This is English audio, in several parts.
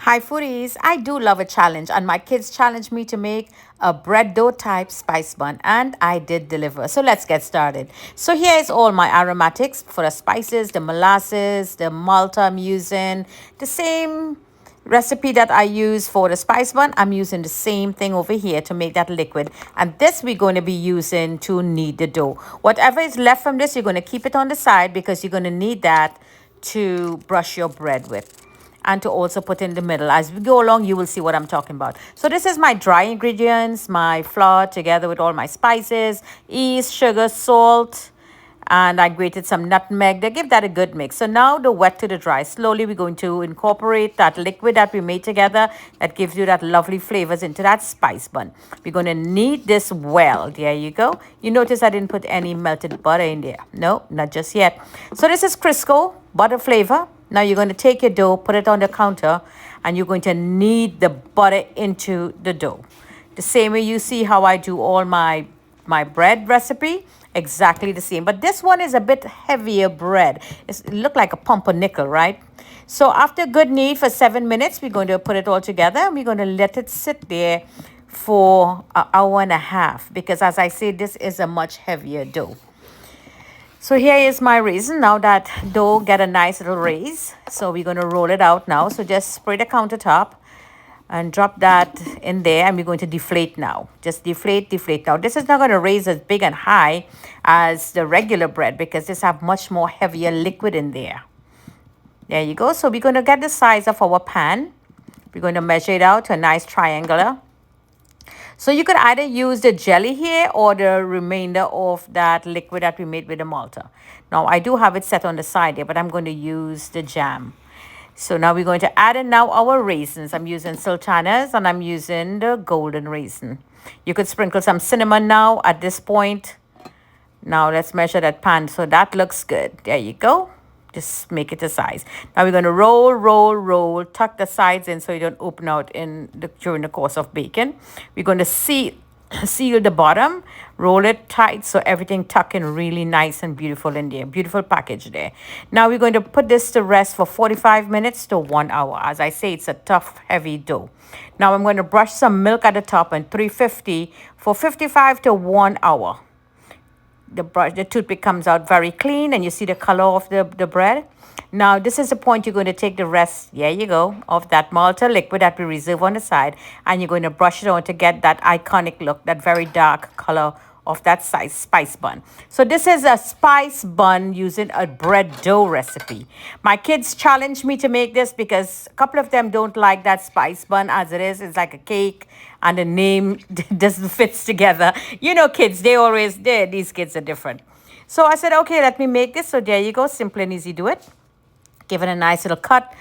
Hi foodies, I do love a challenge and my kids challenged me to make a bread dough type spice bun and I did deliver. So let's get started. So here is all my aromatics for the spices, the molasses, the malta I'm using, the same recipe that I use for the spice bun. I'm using the same thing over here to make that liquid, and this we're going to be using to knead the dough. Whatever is left from this, you're going to keep it on the side because you're going to need that to brush your bread with and to also put in the middle. As we go along, you will see what I'm talking about. So this is my dry ingredients, my flour together with all my spices, yeast, sugar, salt, and I grated some nutmeg. They give that a good mix. So now the wet to the dry. Slowly we're going to incorporate that liquid that we made together that gives you that lovely flavors into that spice bun. We're going to knead this well. There you go. You notice I didn't put any melted butter in there. No, not just yet. So this is Crisco butter flavor. Now you're going to take your dough, put it on the counter, and you're going to knead the butter into the dough. The same way you see how I do all my bread recipe, exactly the same. But this one is a bit heavier bread. It looked like a pumpernickel, right? So after good knead for 7 minutes, we're going to put it all together and we're going to let it sit there for an hour and a half because, as I say, this is a much heavier dough. So here is my raisin. Now that dough get a nice little raise. So we're going to roll it out now. So just spray the countertop and drop that in there. And we're going to deflate now. Just deflate, deflate. Now this is not going to raise as big and high as the regular bread because this have much more heavier liquid in there. There you go. So we're going to get the size of our pan. We're going to measure it out to a nice triangular. So you could either use the jelly here or the remainder of that liquid that we made with the malta. Now I do have it set on the side here, but I'm going to use the jam. So now we're going to add in now our raisins. I'm using sultanas and I'm using the golden raisin. You could sprinkle some cinnamon now at this point. Now let's measure that pan. So that looks good. There you go. Just make it a size. Now we're going to roll, roll, roll, tuck the sides in so you don't open out during the course of baking. We're going to seal the bottom, roll it tight so everything tuck in really nice and beautiful in there. Beautiful package there. Now we're going to put this to rest for 45 minutes to 1 hour. As I say, it's a tough, heavy dough. Now I'm going to brush some milk at the top and 350 for 55 to 1 hour. The toothpick comes out very clean and you see the color of the bread. Now this is the point you're going to take the rest, there you go, of that malta liquid that we reserve on the side, and you're going to brush it on to get that iconic look, that very dark color of that spice bun. So this is a spice bun using a bread dough recipe. My kids challenged me to make this because a couple of them don't like that spice bun as it is. It's like a cake and the name doesn't fit together. You know, kids, these kids are different. So I said, okay, let me make this. So there you go, simple and easy, do it. Give it a nice little cut.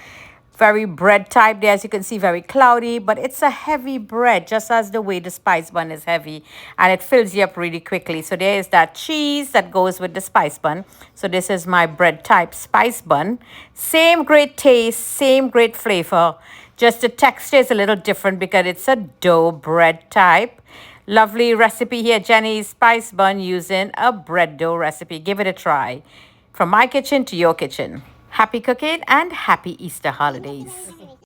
Very bread type there, as you can see, very cloudy, but it's a heavy bread, just as the way the spice bun is heavy, and it fills you up really quickly. So there is that cheese that goes with the spice bun. So this is my bread type spice bun. Same great taste, same great flavor, just the texture is a little different because it's a dough bread type. Lovely recipe here, Jenny's spice bun using a bread dough recipe. Give it a try. From my kitchen to your kitchen. Happy cooking and happy Easter holidays.